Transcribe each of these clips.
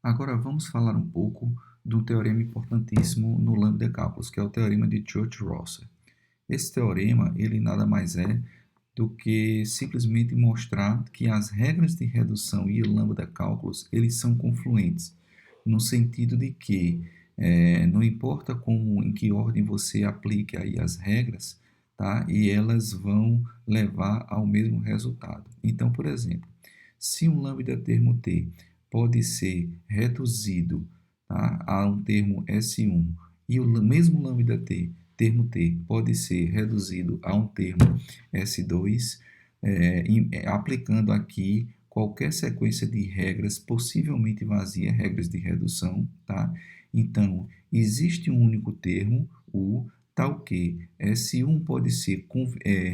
Agora vamos falar um pouco do teorema importantíssimo no Lambda Calculus, que é o teorema de Church-Rosser. Esse teorema, ele nada mais é do que simplesmente mostrar que as regras de redução e o Lambda Calculus, eles são confluentes, no sentido de que não importa como, em que ordem você aplique aí as regras, tá? E elas vão levar ao mesmo resultado. Então, por exemplo, se um lambda termo t pode ser reduzido, tá, a um termo S1 e o mesmo lambda t, termo t, pode ser reduzido a um termo S2, aplicando aqui qualquer sequência de regras possivelmente vazia, regras de redução, tá? Então, existe um único termo, U, tal que S1 pode ser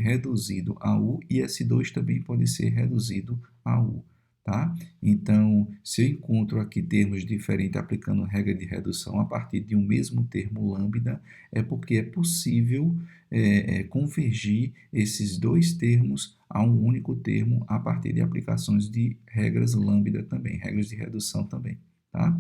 reduzido a U e S2 também pode ser reduzido a U. Tá? Então, se eu encontro aqui termos diferentes aplicando regra de redução a partir de um mesmo termo lambda, é porque é possível convergir esses dois termos a um único termo a partir de aplicações de regras lambda também, regras de redução também. Tá?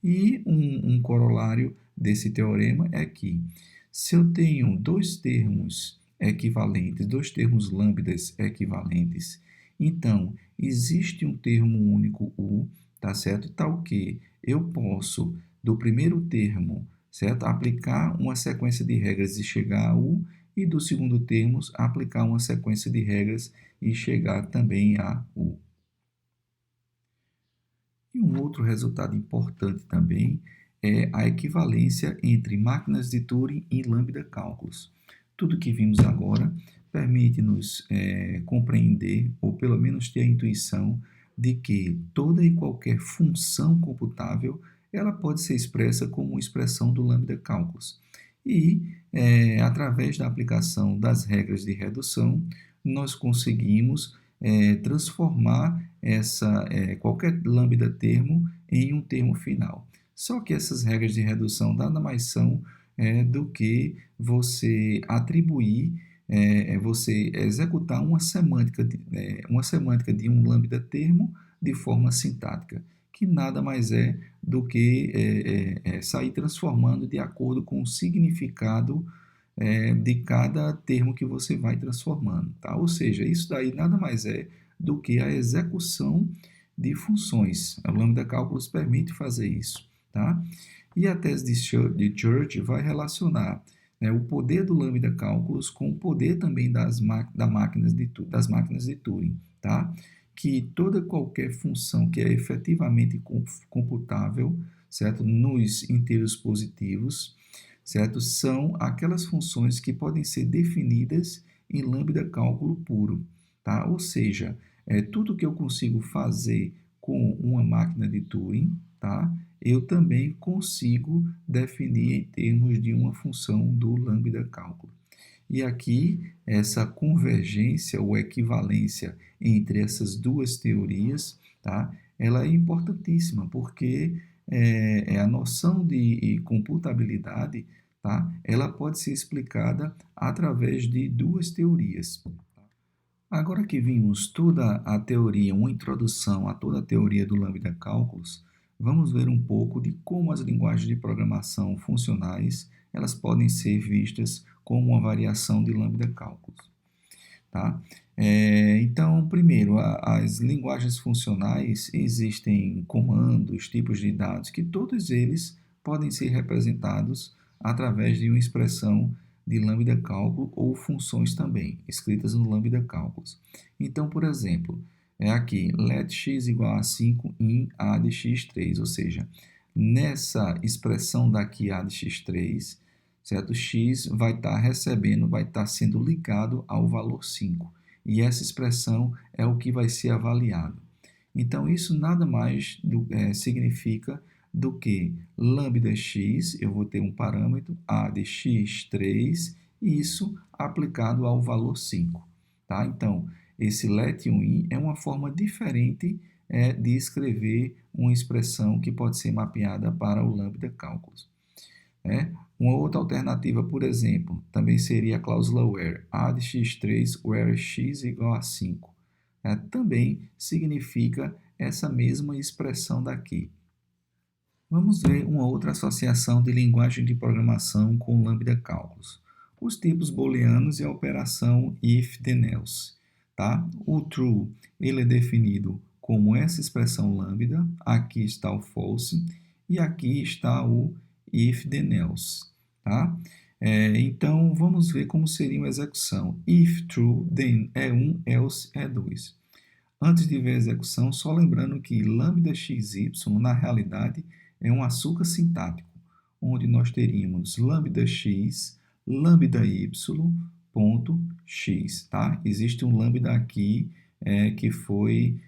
E um corolário desse teorema é que, se eu tenho dois termos equivalentes, dois termos lambdas equivalentes, então existe um termo único U, tá certo? Tal que eu posso, do primeiro termo, certo? Aplicar uma sequência de regras e chegar a U, e do segundo termo, aplicar uma sequência de regras e chegar também a U. E um outro resultado importante também é a equivalência entre máquinas de Turing e lambda cálculos. Tudo que vimos agora permite-nos compreender, ou pelo menos ter a intuição, de que toda e qualquer função computável ela pode ser expressa como uma expressão do lambda cálculos. E, através da aplicação das regras de redução, nós conseguimos transformar qualquer lambda termo em um termo final. Só que essas regras de redução nada mais são do que você atribuir, você executar uma semântica de um lambda termo de forma sintática, que nada mais é do que sair transformando de acordo com o significado de cada termo que você vai transformando, tá? Ou seja, isso daí nada mais é do que a execução de funções. O lambda calculus permite fazer isso, tá? E a tese de Church vai relacionar, né, o poder do lambda calculus com o poder também das máquinas de Turing, tá? Que toda qualquer função que é efetivamente computável, certo? Nos inteiros positivos, certo? São aquelas funções que podem ser definidas em lambda cálculo puro, tá? Ou seja, tudo que eu consigo fazer com uma máquina de Turing, tá? Eu também consigo definir em termos de uma função do lambda cálculo. E aqui, essa convergência ou equivalência entre essas duas teorias, tá? Ela é importantíssima, porque a noção de computabilidade, tá? Ela pode ser explicada através de duas teorias. Agora que vimos toda a teoria, uma introdução a toda a teoria do lambda cálculos, vamos ver um pouco de como as linguagens de programação funcionais elas podem ser vistas como uma variação de lambda cálculos. Tá? Então, primeiro, as linguagens funcionais existem comandos, tipos de dados, que todos eles podem ser representados através de uma expressão de lambda cálculo ou funções também, escritas no lambda cálculos. Então, por exemplo, aqui, let x igual a 5 in a de x3, ou seja, nessa expressão daqui a de x3, certo? X vai estar recebendo, vai estar sendo ligado ao valor 5. E essa expressão é o que vai ser avaliado. Então, isso nada mais significa do que lambda x, eu vou ter um parâmetro, a de x3, e isso aplicado ao valor 5. Tá? Então, esse let1in é uma forma diferente de escrever uma expressão que pode ser mapeada para o lambda cálculos. Uma outra alternativa, por exemplo, também seria a cláusula where, a de x3, where x igual a 5. Também significa essa mesma expressão daqui. Vamos ver uma outra associação de linguagem de programação com lambda cálculos. Os tipos booleanos e a operação if-then else. Tá? O true ele é definido como essa expressão lambda, aqui está o false e aqui está o if-then else. Tá? Então, vamos ver como seria uma execução. If true, then é 1, else é 2. Antes de ver a execução, só lembrando que lambda xy, na realidade, é um açúcar sintático, onde nós teríamos lambda x, lambda y, ponto x. Tá? Existe um lambda aqui que foi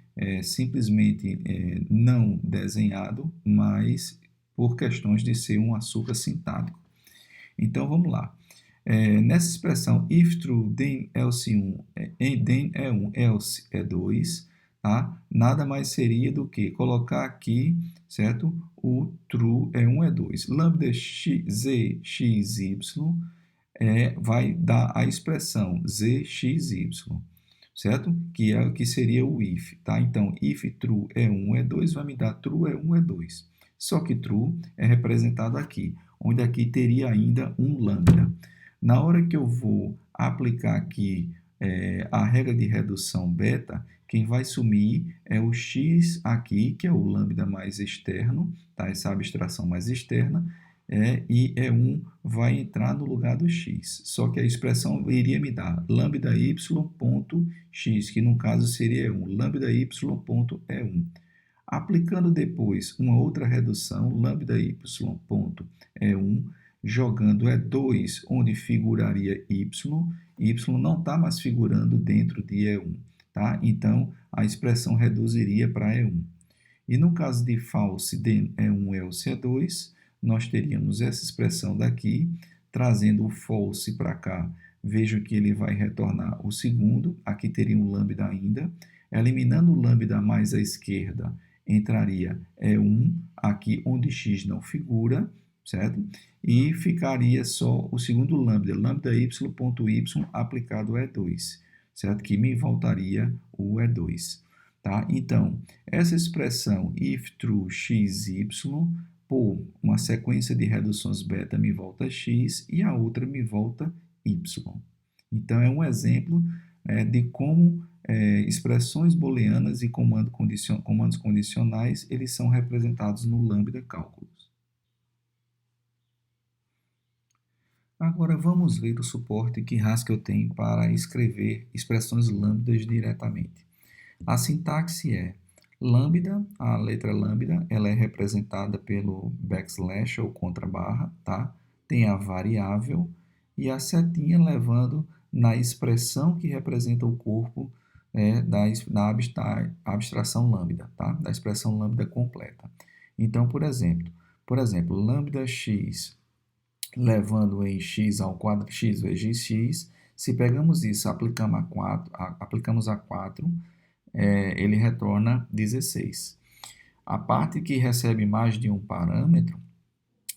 simplesmente não desenhado, mas por questões de ser um açúcar sintático. Então, vamos lá. Nessa expressão if true, then else 1, then é 1, else é 2, tá? Nada mais seria do que colocar aqui, certo? O true é 1, é 2. Lambda z, x, y vai dar a expressão z, x, y, certo? Que seria o if, tá? Então, if true é 1, é 2, vai me dar true é 1, é 2. Só que true é representado aqui, onde aqui teria ainda um lambda. Na hora que eu vou aplicar aqui a regra de redução beta, quem vai sumir é o x aqui, que é o lambda mais externo, tá? Essa abstração mais externa, e E1 vai entrar no lugar do x. Só que a expressão iria me dar lambda y ponto x, que no caso seria E1, lambda y ponto E1. Aplicando depois uma outra redução, lambda y ponto E1, jogando E2, onde figuraria y, y não está mais figurando dentro de E1, tá? Então, a expressão reduziria para E1. E no caso de false, then E1, else E2, nós teríamos essa expressão daqui, trazendo o false para cá. Vejam que ele vai retornar o segundo, aqui teria um lambda ainda. Eliminando o lambda mais à esquerda, entraria E1, aqui onde x não figura, certo? E ficaria só o segundo lambda, lambda y ponto y aplicado ao E2, certo? Que me voltaria o E2. Tá? Então, essa expressão if true xy, por uma sequência de reduções beta me volta x e a outra me volta y. Então, é um exemplo de como expressões booleanas e comandos condicionais eles são representados no lambda cálculos. Agora, vamos ver o suporte que Haskell tem para escrever expressões lambdas diretamente. A sintaxe é lambda, a letra lambda, ela é representada pelo backslash ou contrabarra, tá? Tem a variável e a setinha levando na expressão que representa o corpo da abstração lambda, tá? Da expressão lambda completa. Então, por exemplo, lambda x levando em x ao quadrado, x vezes x, se pegamos isso, aplicamos a 4, ele retorna 16. A parte que recebe mais de um parâmetro,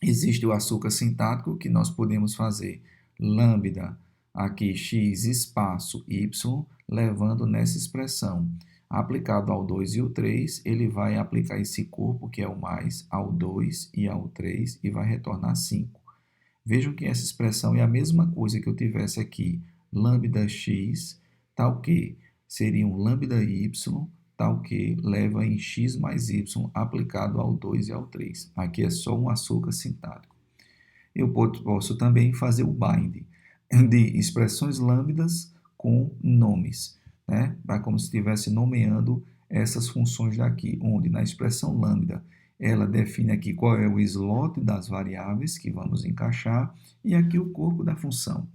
existe o açúcar sintático, que nós podemos fazer lambda, aqui x espaço y, levando nessa expressão. Aplicado ao 2 e o 3, ele vai aplicar esse corpo, que é o mais, ao 2 e ao 3, e vai retornar 5. Vejam que essa expressão é a mesma coisa que eu tivesse aqui, lambda x, tal que seria um lambda y, tal que leva em x mais y aplicado ao 2 e ao 3. Aqui é só um açúcar sintático. Eu posso também fazer o bind de expressões lambdas com nomes, né? Como se estivesse nomeando essas funções daqui, onde na expressão lambda ela define aqui qual é o slot das variáveis que vamos encaixar e aqui o corpo da função.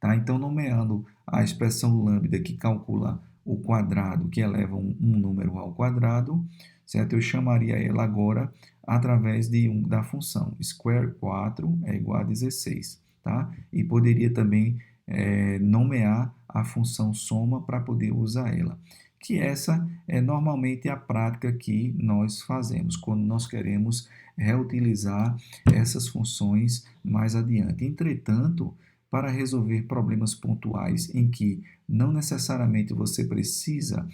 Tá? Então, nomeando a expressão lambda que calcula o quadrado, que eleva um número ao quadrado, certo? Eu chamaria ela agora através da função square 4 é igual a 16. Tá? E poderia também nomear a função soma para poder usar ela. Que essa é normalmente a prática que nós fazemos quando nós queremos reutilizar essas funções mais adiante. Entretanto, para resolver problemas pontuais em que não necessariamente você precisa,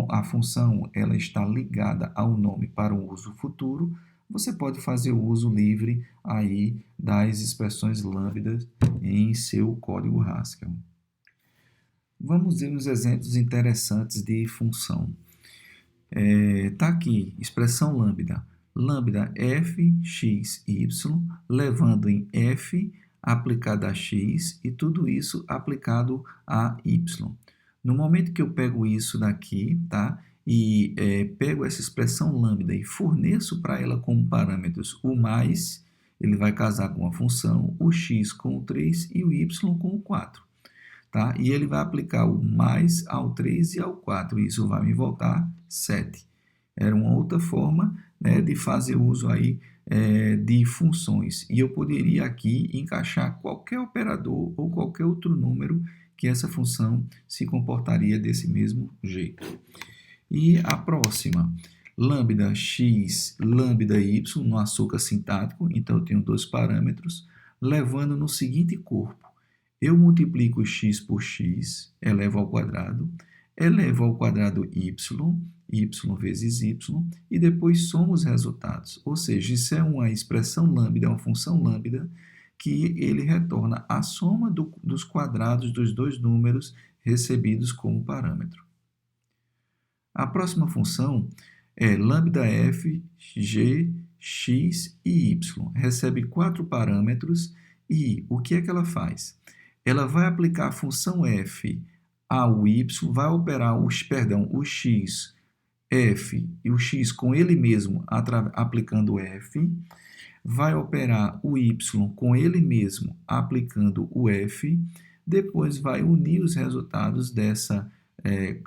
a função ela está ligada ao nome para um uso futuro, você pode fazer o uso livre aí das expressões lambdas em seu código Haskell. Vamos ver uns exemplos interessantes de função. Tá aqui, expressão lambda. Lambda f, x, y, levando em f aplicado a x e tudo isso aplicado a y. No momento que eu pego isso daqui, tá? E pego essa expressão lambda e forneço para ela como parâmetros o mais, ele vai casar com a função, o x com o 3 e o y com o 4. Tá? E ele vai aplicar o mais ao 3 e ao 4, e isso vai me voltar 7. Era uma outra forma, né, de fazer uso aí, de funções. E eu poderia aqui encaixar qualquer operador ou qualquer outro número que essa função se comportaria desse mesmo jeito. E a próxima, lambda x, lambda y, no açúcar sintático, então eu tenho dois parâmetros, levando no seguinte corpo. Eu multiplico x por x, elevo ao quadrado y, y vezes y, e depois somo os resultados. Ou seja, isso é uma expressão lambda, é uma função lambda, que ele retorna a soma dos quadrados dos dois números recebidos como parâmetro. A próxima função é lambda f, g, x e y. Recebe 4 parâmetros e o que é que ela faz? Ela vai aplicar a função f ao y, vai operar o x, f e o x com ele mesmo aplicando f, vai operar o y com ele mesmo aplicando o f, depois vai unir os resultados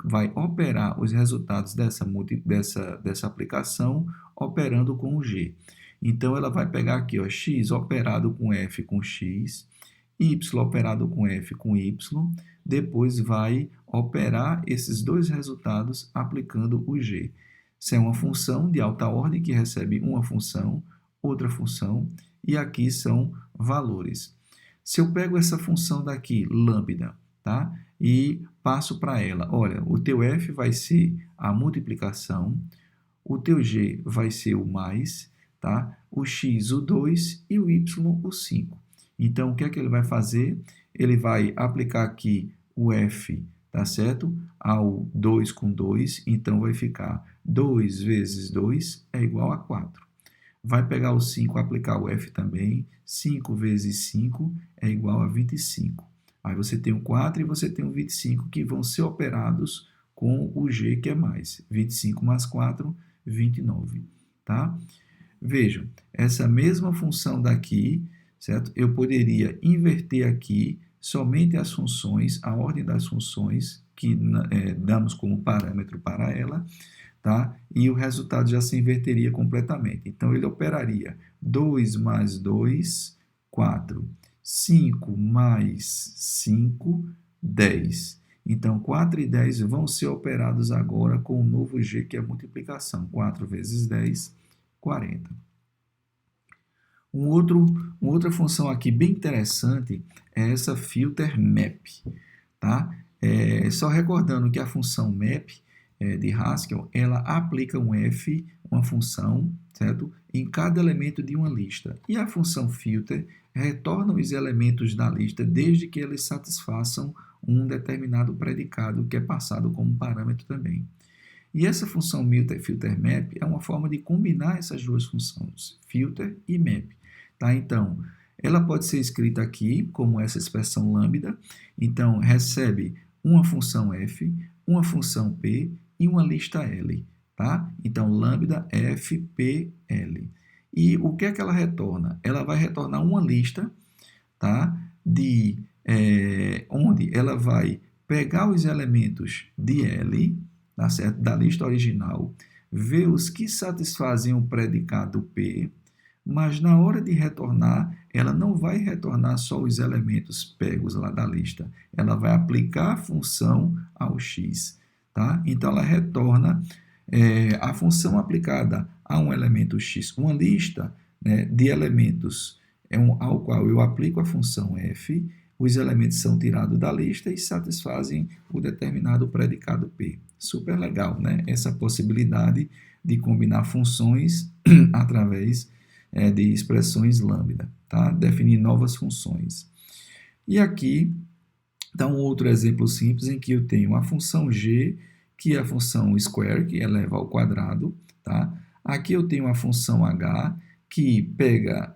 vai operar os resultados dessa aplicação operando com o g. Então, ela vai pegar aqui, ó, x operado com f com x, y operado com f com y, depois vai operar esses dois resultados aplicando o g. Isso é uma função de alta ordem que recebe uma função, outra função, e aqui são valores. Se eu pego essa função daqui, lambda, tá? E passo para ela, olha, o teu f vai ser a multiplicação, o teu g vai ser o mais, tá? O x o 2 e o y o 5. Então, o que é que ele vai fazer? Ele vai aplicar aqui o f, tá certo? Ao 2 com 2, então vai ficar 2 vezes 2 é igual a 4. Vai pegar o 5 e aplicar o f também, 5 vezes 5 é igual a 25. Aí você tem o 4 e você tem o 25 que vão ser operados com o g, que é mais. 25 mais 4, 29. Tá? Vejam, essa mesma função daqui, certo? Eu poderia inverter aqui somente as funções, a ordem das funções que damos como parâmetro para ela, tá? E o resultado já se inverteria completamente. Então, ele operaria 2 mais 2, 4. 5 mais 5, 10. Então, 4 e 10 vão ser operados agora com o novo g, que é a multiplicação. 4 vezes 10, 40. Uma outra função aqui bem interessante é essa filter map. Tá? Só recordando que a função map de Haskell, ela aplica um f, uma função, certo? Em cada elemento de uma lista. E a função filter retorna os elementos da lista desde que eles satisfaçam um determinado predicado que é passado como parâmetro também. E essa função filter map é uma forma de combinar essas duas funções, filter e map. Tá? Então, ela pode ser escrita aqui como essa expressão lambda. Então, recebe uma função f, uma função p e uma lista L, tá? Então, lambda FPL. E o que é que ela retorna? Ela vai retornar uma lista, tá? Onde ela vai pegar os elementos de L, tá certo? Da lista original, ver os que satisfazem o predicado P, mas na hora de retornar, ela não vai retornar só os elementos pegos lá da lista, ela vai aplicar a função ao X. Tá? Então, ela retorna a função aplicada a um elemento x, uma lista, né, de elementos ao qual eu aplico a função f, os elementos são tirados da lista e satisfazem o determinado predicado p. Super legal, né? Essa possibilidade de combinar funções através de expressões lambda, tá? Definir novas funções. E aqui está um outro exemplo simples em que eu tenho a função g, que é a função square, que eleva ao quadrado, tá? Aqui eu tenho a função h, que pega,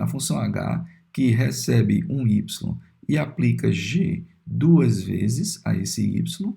a função h, que recebe um y e aplica g duas vezes a esse y,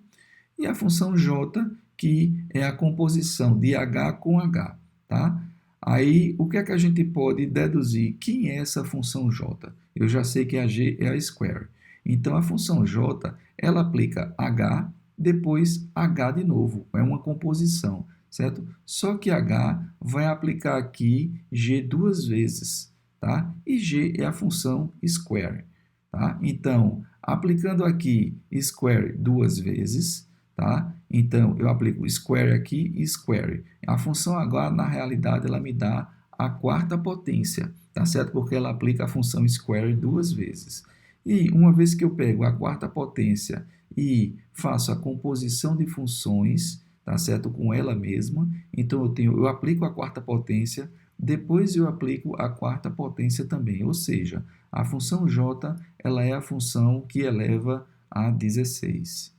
e a função j, que é a composição de h com h, tá? Aí, o que é que a gente pode deduzir? Quem é essa função j? Eu já sei que a g é a square. Então, a função j, ela aplica h, depois h de novo. É uma composição, certo? Só que h vai aplicar aqui g duas vezes, tá? E g é a função square, tá? Então, aplicando aqui square duas vezes, tá? Então, eu aplico square aqui e square. A função h, na realidade, ela me dá a quarta potência, tá certo? Porque ela aplica a função square duas vezes. E uma vez que eu pego a quarta potência e faço a composição de funções, tá certo? Com ela mesma, então eu aplico a quarta potência, depois eu aplico a quarta potência também, ou seja, a função j, ela é a função que eleva a 16.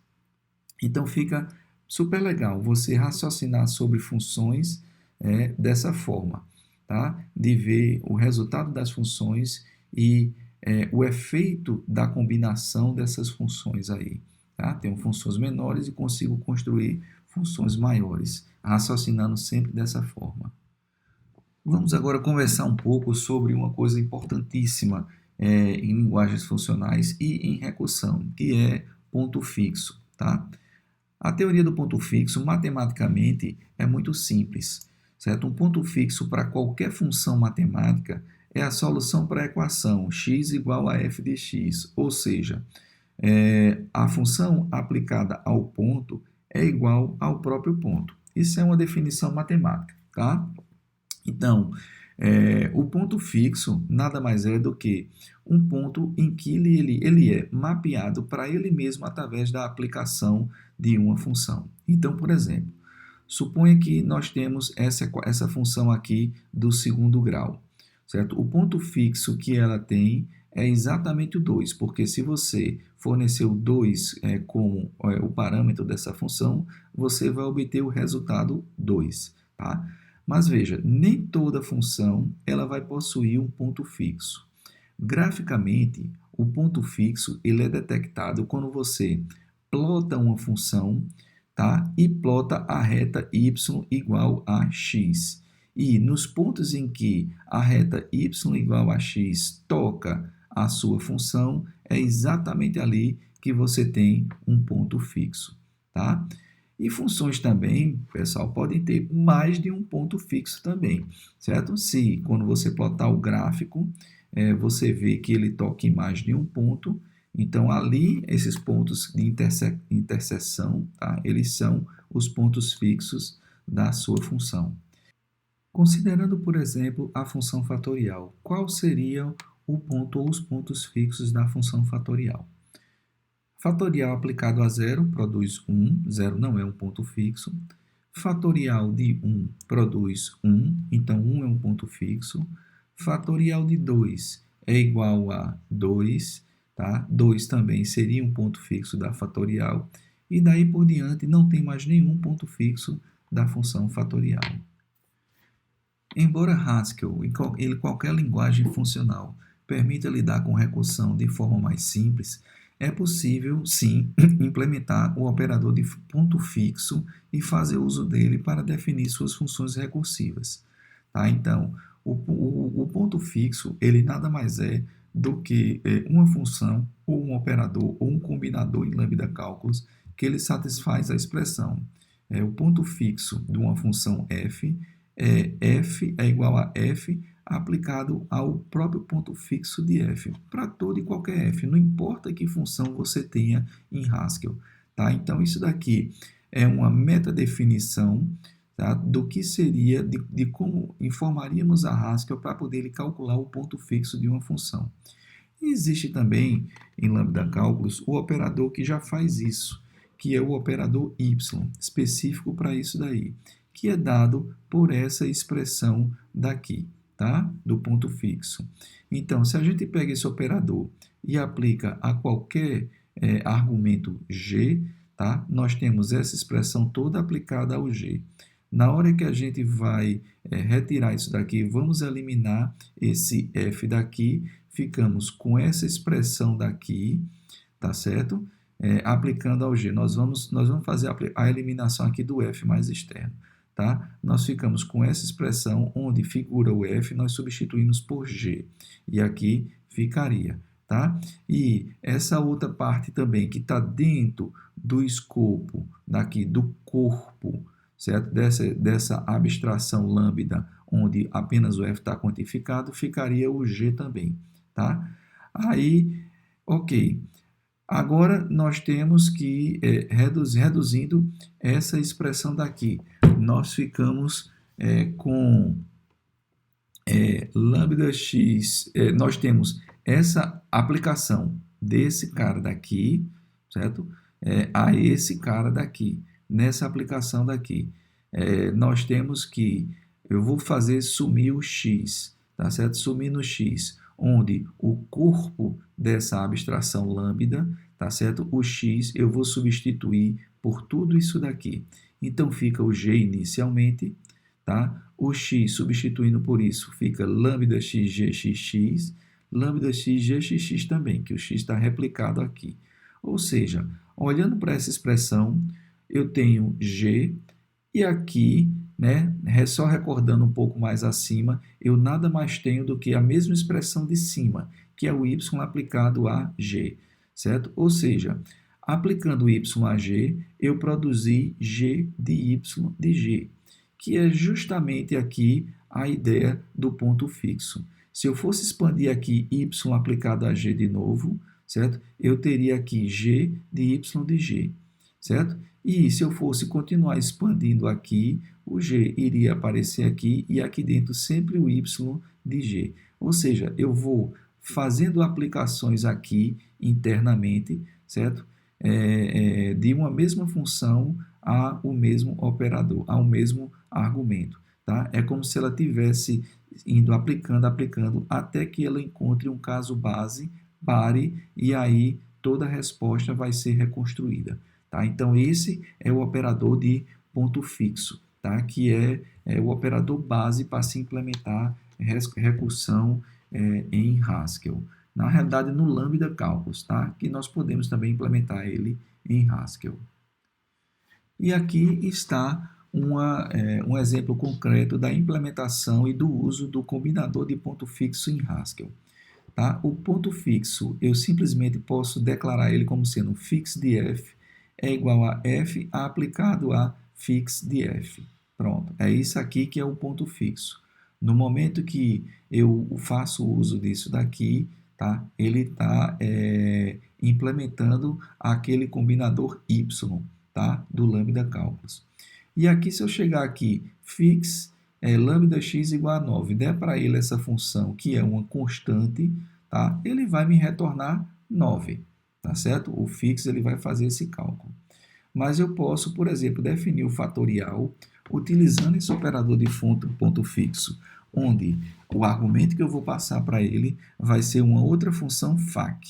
Então fica super legal você raciocinar sobre funções dessa forma, tá? De ver o resultado das funções e o efeito da combinação dessas funções aí. Tá? Tenho funções menores e consigo construir funções maiores, raciocinando sempre dessa forma. Vamos agora conversar um pouco sobre uma coisa importantíssima em linguagens funcionais e em recursão, que é ponto fixo, tá? A teoria do ponto fixo, matematicamente, é muito simples, certo? Um ponto fixo para qualquer função matemática é a solução para a equação x igual a f de x, ou seja, a função aplicada ao ponto é igual ao próprio ponto. Isso é uma definição matemática, tá? Então, o ponto fixo nada mais é do que um ponto em que ele é mapeado para ele mesmo através da aplicação de uma função. Então, por exemplo, suponha que nós temos essa função aqui do segundo grau, certo? O ponto fixo que ela tem é exatamente o 2, porque se você fornecer o 2 como o parâmetro dessa função, você vai obter o resultado 2, tá? Mas veja, nem toda função ela vai possuir um ponto fixo. Graficamente, o ponto fixo ele é detectado quando você plota uma função, tá? E plota a reta y igual a x. E nos pontos em que a reta y igual a x toca a sua função, é exatamente ali que você tem um ponto fixo, tá? E funções também, pessoal, podem ter mais de um ponto fixo também, certo? Se, quando você plotar o gráfico, você vê que ele toca em mais de um ponto, então ali, esses pontos de interseção, tá? Eles são os pontos fixos da sua função. Considerando, por exemplo, a função fatorial, qual seria o ponto ou os pontos fixos da função fatorial? Fatorial aplicado a zero produz 1, zero não é um ponto fixo. Fatorial de 1 produz 1, então 1 é um ponto fixo. Fatorial de 2 é igual a 2, tá? 2 também seria um ponto fixo da fatorial. E daí por diante não tem mais nenhum ponto fixo da função fatorial. Embora Haskell e qualquer linguagem funcional permita lidar com recursão de forma mais simples, é possível, sim, implementar o operador de ponto fixo e fazer uso dele para definir suas funções recursivas. Tá? Então, o ponto fixo, ele nada mais é do que uma função, ou um operador, ou um combinador em lambda cálculos, que ele satisfaz a expressão. O ponto fixo de uma função f é igual a f aplicado ao próprio ponto fixo de f, para todo e qualquer f, não importa que função você tenha em Haskell. Tá? Então, isso daqui é uma metadefinição, tá? Do que seria, de como informaríamos a Haskell para poder calcular o ponto fixo de uma função. E existe também, em lambda cálculos, o operador que já faz isso, que é o operador y, específico para isso daí, que é dado por essa expressão daqui, tá? Do ponto fixo. Então, se a gente pega esse operador e aplica a qualquer argumento g, tá? Nós temos essa expressão toda aplicada ao g. Na hora que a gente vai retirar isso daqui, vamos eliminar esse f daqui, ficamos com essa expressão daqui, tá certo? Aplicando ao g. Nós vamos fazer a eliminação aqui do f mais externo, tá? Nós ficamos com essa expressão onde figura o f, nós substituímos por g. E aqui ficaria, tá? E essa outra parte também que está dentro do escopo daqui do corpo, certo? Dessa abstração lambda, onde apenas o f está quantificado, ficaria o g também, tá? Aí, ok. Agora, nós temos que, reduzindo essa expressão daqui, nós ficamos com lambda x, nós temos essa aplicação desse cara daqui, certo? A esse cara daqui, nessa aplicação daqui. Nós temos que, eu vou fazer sumir o x, tá certo? Sumir no x, onde o corpo dessa abstração lambda, tá certo? O x eu vou substituir por tudo isso daqui. Então, fica o g inicialmente, tá? O x substituindo por isso fica lambda x gxx, lambda x gxx também, que o x está replicado aqui. Ou seja, olhando para essa expressão, eu tenho g, e aqui, né, só recordando um pouco mais acima, eu nada mais tenho do que a mesma expressão de cima, que é o y aplicado a g, certo? Ou seja, aplicando y a g, eu produzi g de y de g, que é justamente aqui a ideia do ponto fixo. Se eu fosse expandir aqui y aplicado a g de novo, certo? Eu teria aqui g de y de g, certo? E se eu fosse continuar expandindo aqui, o g iria aparecer aqui e aqui dentro sempre o y de g. Ou seja, eu vou fazendo aplicações aqui internamente, certo? De uma mesma função ao mesmo operador, ao mesmo argumento, tá? É como se ela tivesse indo aplicando, até que ela encontre um caso base, pare, e aí toda a resposta vai ser reconstruída, tá? Então, esse é o operador de ponto fixo, tá? Que é o operador base para se implementar recursão em Haskell. Na realidade, no Lambda Calculus, tá? Que nós podemos também implementar ele em Haskell. E aqui está um exemplo concreto da implementação e do uso do combinador de ponto fixo em Haskell. Tá? O ponto fixo, eu simplesmente posso declarar ele como sendo fix de f é igual a f aplicado a fix de f. Pronto, é isso aqui que é o ponto fixo. No momento que eu faço uso disso daqui, tá? Ele está implementando aquele combinador y, tá? Do Lambda Calculus. E aqui, se eu chegar aqui, fix lambda x igual a 9, der para ele essa função que é uma constante, tá? Ele vai me retornar 9, tá certo? O fix ele vai fazer esse cálculo. Mas eu posso, por exemplo, definir o fatorial utilizando esse operador de ponto fixo, onde o argumento que eu vou passar para ele vai ser uma outra função fac,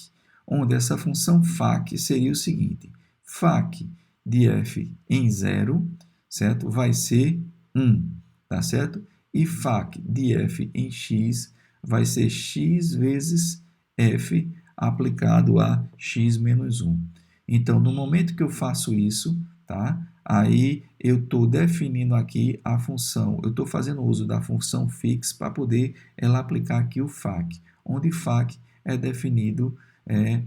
onde essa função fac seria o seguinte: fac de f em 0, certo? Vai ser 1, tá certo? E fac de f em x vai ser x vezes f aplicado a x menos 1. Então, no momento que eu faço isso, tá? Aí eu estou definindo aqui a função, eu estou fazendo uso da função fix para poder ela aplicar aqui o fac, onde fac é definido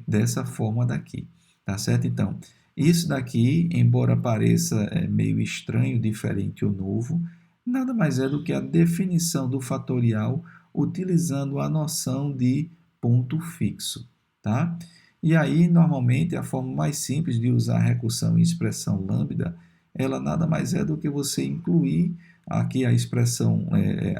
dessa forma daqui, tá certo? Então, isso daqui, embora pareça meio estranho, diferente ou novo, nada mais é do que a definição do fatorial utilizando a noção de ponto fixo, tá? E aí, normalmente, a forma mais simples de usar a recursão em expressão lambda, ela nada mais é do que você incluir aqui a expressão,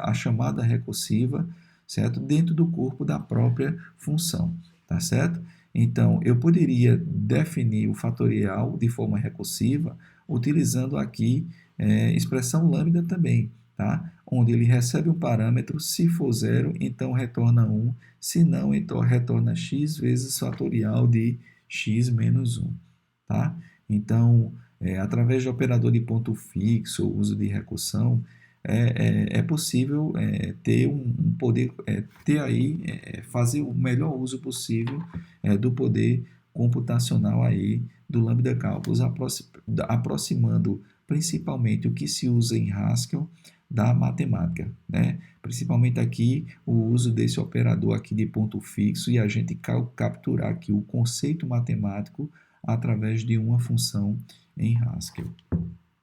a chamada recursiva, certo? Dentro do corpo da própria função, tá certo? Então, eu poderia definir o fatorial de forma recursiva utilizando aqui expressão lambda também, tá? Onde ele recebe um parâmetro, se for 0, então retorna 1, se não, então retorna x vezes fatorial de x menos 1, tá? Então, através de operador de ponto fixo, ou uso de recursão, é possível ter um poder, ter aí, fazer o melhor uso possível do poder computacional aí do Lambda Calculus, aproximando principalmente o que se usa em Haskell da matemática, né? Principalmente aqui o uso desse operador aqui de ponto fixo e a gente capturar aqui o conceito matemático através de uma função em Haskell.